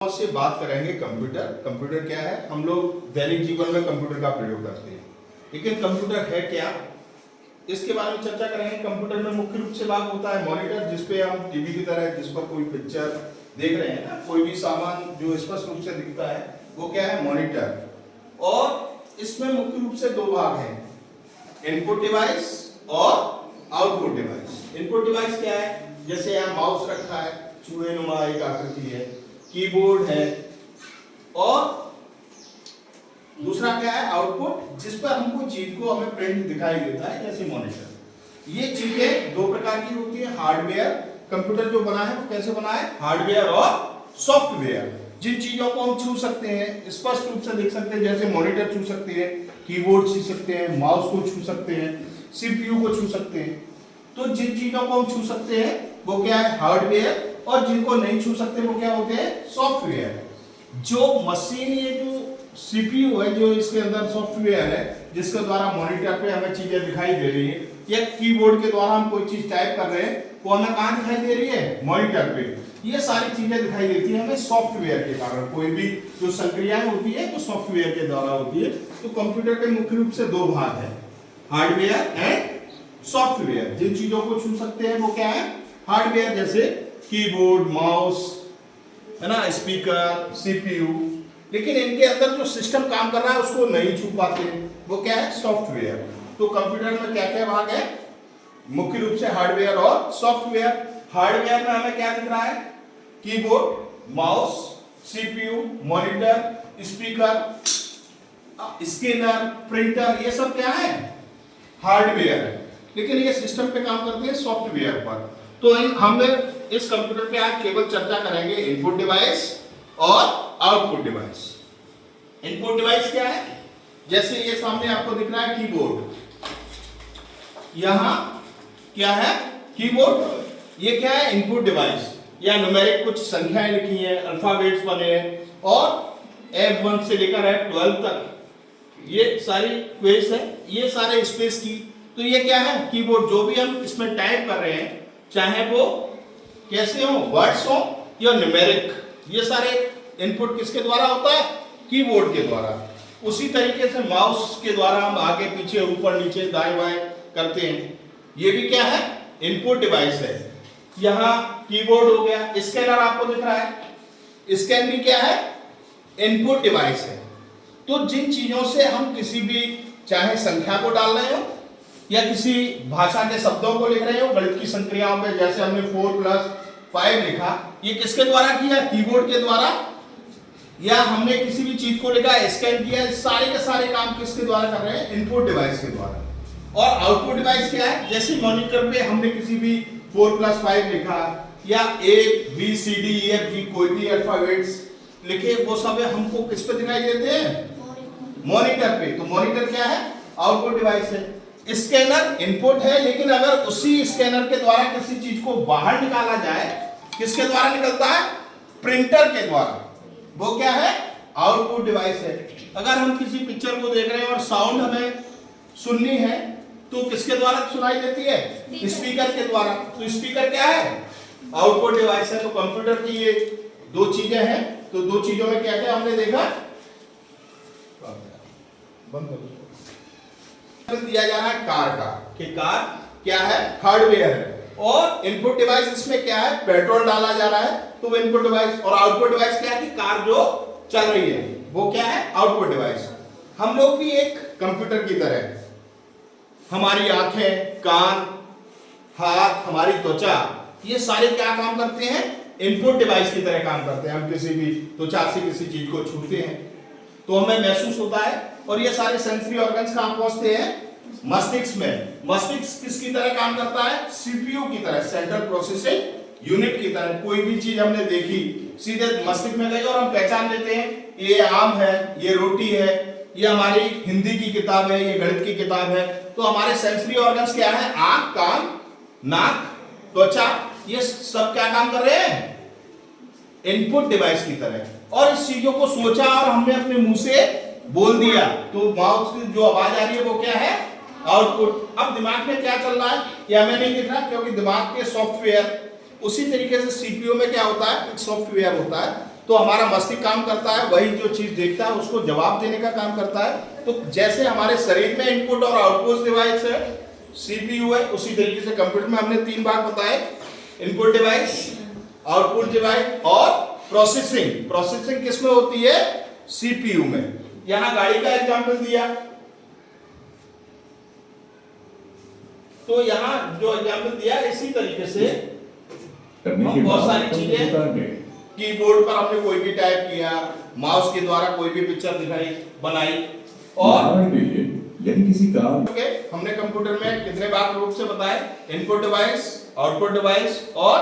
से बात करेंगे कंप्यूटर। कंप्यूटर क्या है? हम लोग दैनिक जीवन में कंप्यूटर का प्रयोग करते हैं, लेकिन कंप्यूटर है क्या, इसके बारे में चर्चा करेंगे। कंप्यूटर में मुख्य रूप से भाग होता है मॉनिटर, जिसपे हम टीवी की तरह जिस पर कोई पिक्चर देख रहे हैं ना, कोई भी सामान जो स्पष्ट रूप से दिखता है वो क्या है? मॉनिटर। और इसमें मुख्य रूप से दो भाग हैं, इनपुट डिवाइस और आउटपुट डिवाइस। इनपुट डिवाइस क्या है? जैसे यहाँ माउस रखा है, चूहे नुमा एक आकृति है, कीबोर्ड है, और दूसरा क्या है? आउटपुट, जिस पर हमको चीज को हमें प्रिंट दिखाई देता है, जैसे मॉनिटर। ये चीजें दो प्रकार की होती है। हार्डवेयर, कंप्यूटर जो बना है वो कैसे बना है? हार्डवेयर और सॉफ्टवेयर। जिन चीजों को हम छू सकते हैं, स्पष्ट रूप से देख सकते हैं, जैसे मॉनिटर छू सकते हैं, कीबोर्ड छू सकते हैं, माउस को छू सकते हैं, सीपीयू को छू सकते हैं। तो जिन चीजों को हम छू सकते हैं वो क्या है? हार्डवेयर, और जिनको नहीं छू सकते वो क्या होते हैं? सॉफ्टवेयर। जो मशीन, ये जो सीपीयू है, जो इसके अंदर सॉफ्टवेयर है, जिसके द्वारा मॉनिटर पे हमें चीजें दिखाई दे रही है, या कीबोर्ड के द्वारा हम कोई चीज टाइप कर रहे हैं, वो हमें कहां दिखाई दे रही है? मॉनिटर पे। ये सारी चीजें दिखाई देती है हमें सॉफ्टवेयर के कारण। कोई भी जो संक्रियाएं होती है वो सॉफ्टवेयर के द्वारा होती है। तो कंप्यूटर के मुख्य रूप से दो भाग है, हार्डवेयर एंड सॉफ्टवेयर। जिन चीजों को छू सकते हैं वो क्या है? हार्डवेयर, जैसे कीबोर्ड, माउस, है ना, स्पीकर, सीपीयू। लेकिन इनके अंदर जो सिस्टम काम कर रहा है उसको नहीं छू पाते, वो क्या है? सॉफ्टवेयर। तो कंप्यूटर में क्या क्या भाग है? मुख्य रूप से हार्डवेयर और सॉफ्टवेयर। हार्डवेयर में हमें क्या दिख रहा है? Keyboard, mouse, CPU, monitor, speaker, scanner, printer, ये सब क्या है? हार्डवेयर है। लेकिन ये सिस्टम पे काम करते हैं सॉफ्टवेयर पर। तो हमने इस कंप्यूटर पे आज केवल चर्चा करेंगे इनपुट डिवाइस और आउटपुट डिवाइस। इनपुट डिवाइस क्या है? जैसे ये सामने आपको दिख रहा है कीबोर्ड, यहां क्या है? कीबोर्ड। ये क्या है? Input device. या न्यूमेरिक कुछ संख्याएं लिखी हैं, अल्फाबेट्स बने हैं, और F1 से लेकर F12 तक ये सारी क्वेस है, ये सारे स्पेस की। तो ये क्या है? कीबोर्ड। जो भी हम इसमें टाइप कर रहे हैं, चाहे वो कैसे हो, वर्ड्स हो या न्यूमेरिक, ये सारे इनपुट किसके द्वारा होता है? कीबोर्ड के द्वारा। उसी तरीके से माउस के द्वारा हम आगे पीछे, ऊपर नीचे, दाएं बाएं करते हैं। ये भी क्या है? इनपुट डिवाइस है। यहां कीबोर्ड हो गया। स्कैनर आपको दिख रहा है, स्कैन भी क्या है? इनपुट डिवाइस है। तो जिन चीजों से हम किसी भी, चाहे संख्या को डाल रहे हो या किसी भाषा के शब्दों को लिख रहे हो, गणित की संक्रियाओं में, जैसे हमने 4+5 लिखा, ये किसके द्वारा किया? कीबोर्ड के द्वारा। या हमने किसी भी चीज को लिखा, स्कैन किया, सारे के सारे काम किसके द्वारा कर रहे हैं? इनपुट डिवाइस के द्वारा। और आउटपुट डिवाइस क्या है? जैसे मॉनिटर पे हमने किसी भी 4+5 लिखा, या A B C D E F G कोई भी अल्फाबेट्स लिखे, वो सब हमको किस पे दिखाई देते हैं? मॉनिटर पे। तो मॉनिटर क्या है? आउटपुट डिवाइस है। स्कैनर इनपुट है, लेकिन अगर उसी स्कैनर के द्वारा किसी चीज को बाहर निकाला जाए, किसके द्वारा निकलता है? प्रिंटर के द्वारा। वो क्या है? आउटपुट डिवाइस है। अगर हम किसी पिक्चर को देख रहे हैं और साउंड हमें सुननी है, तो किसके द्वारा सुनाई देती है? स्पीकर के द्वारा। तो स्पीकर क्या है? आउटपुट डिवाइस है। तो कंप्यूटर की ये दो चीजें हैं। तो दो चीजों में क्या क्या हमने देखा? बंद कर दिया जा रहा है कार का, कि कार क्या है? हार्डवेयर है। और इनपुट डिवाइस इसमें क्या है? पेट्रोल डाला जा रहा है, तो वो इनपुट डिवाइस। और आउटपुट डिवाइस क्या है? कि कार जो चल रही है, वो क्या है? Output device. हम लोग भी एक कंप्यूटर की तरह, हमारी आंखें, कान, हाथ, हमारी त्वचा, ये सारे क्या काम करते हैं? इनपुट डिवाइस की तरह काम करते हैं। हम किसी भी त्वचा से किसी चीज को छूते हैं तो हमें महसूस होता है। और ये सारे सेंसरी ऑर्गन्स कहां पहुंचते हैं? मस्तिष्क में। मस्तिष्क किसकी तरह काम करता है? सीपीयू की तरह, सेंट्रल प्रोसेसिंग यूनिट की तरह। कोई भी चीज हमने देखी, सीधे मस्तिष्क में गई और हम पहचान लेते हैं, ये आम है, ये रोटी है, ये हमारी हिंदी की किताब है, ये गणित की किताब है। तो हमारे सेंसरी ऑर्गन्स क्या है? आंख, कान, नाक, त्वचा, ये सब क्या काम कर रहे हैं? इनपुट डिवाइस की तरह। और इस चीजों को सोचा और हमने अपने मुंह से बोल दिया, तो माउस की जो आवाज आ रही है वो क्या है? आउटपुट। अब दिमाग में क्या चल रहा है ये हमें नहीं दिख रहा, क्योंकि दिमाग के सॉफ्टवेयर, उसी तरीके से सीपीयू में क्या होता है? एक सॉफ्टवेयर होता है। तो हमारा मस्तिष्क काम करता है, वही जो चीज देखता है उसको जवाब देने का काम करता है। तो जैसे हमारे शरीर में इनपुट और आउटपुट डिवाइस है, सीपीयू है, उसी तरीके से कंप्यूटर में हमने 3 भाग बताए, इनपुट डिवाइस, आउटपुट डिवाइस और प्रोसेसिंग। प्रोसेसिंग किसमें होती है? सीपीयू में। यहां गाड़ी का एग्जांपल दिया, तो यहां जो एग्जांपल दिया इसी तरीके से हम बहुत सारी चीजें, कीबोर्ड पर हमने कोई भी टाइप किया, माउस के द्वारा कोई भी पिक्चर दिखाई बनाई, और यदि किसी काम हमने कंप्यूटर में कितने भाग रूप से बताए? इनपुट डिवाइस, आउटपुट डिवाइस और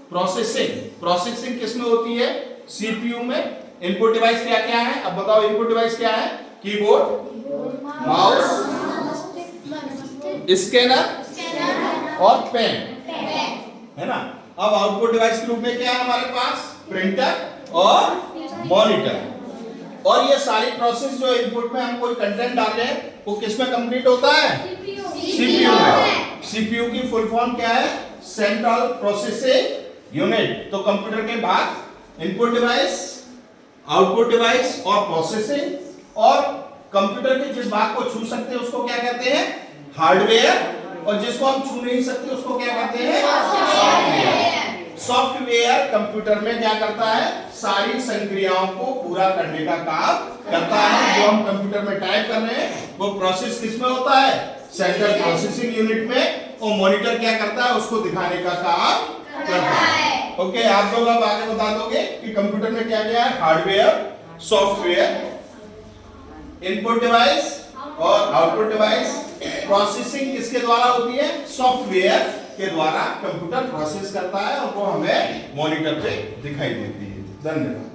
प्रोसेसिंग। प्रोसेसिंग किसमें होती है? सीपीयू में। इनपुट डिवाइस क्या क्या है? अब बताओ इनपुट डिवाइस क्या है? कीबोर्ड, माउस, स्कैनर और पेन, है ना। अब आउटपुट डिवाइस के रूप में क्या है हमारे पास? प्रिंटर और मॉनिटर। और ये सारी प्रोसेस जो इनपुट में हम कोई कंटेंट डाल रहे हैं वो किस में कंप्लीट होता है? सीपीयू में। सीपीयू की फुल फॉर्म क्या है? Central processing unit. तो कंप्यूटर के भाग इनपुट डिवाइस, आउटपुट डिवाइस और प्रोसेसिंग। और कंप्यूटर के जिस भाग को छू सकते हैं उसको क्या कहते हैं? हार्डवेयर। और जिसको हम छू नहीं सकते उसको क्या कहते हैं? सॉफ्टवेयर। सॉफ्टवेयर कंप्यूटर में क्या करता है? सारी संक्रियाओं को पूरा करने का काम करता है। जो हम कंप्यूटर में टाइप कर रहे हैं वो प्रोसेस किसमें होता है? सेंट्रल प्रोसेसिंग यूनिट में। और मॉनिटर क्या करता है? उसको दिखाने का काम करता है। ओके, आप लोग अब आगे बता दोगे कि कंप्यूटर में क्या क्या है? हार्डवेयर, सॉफ्टवेयर, इनपुट डिवाइस और आउटपुट डिवाइस। प्रोसेसिंग किसके द्वारा होती है? सॉफ्टवेयर के द्वारा कंप्यूटर प्रोसेस करता है और वो हमें मॉनिटर पे दिखाई देती है। धन्यवाद।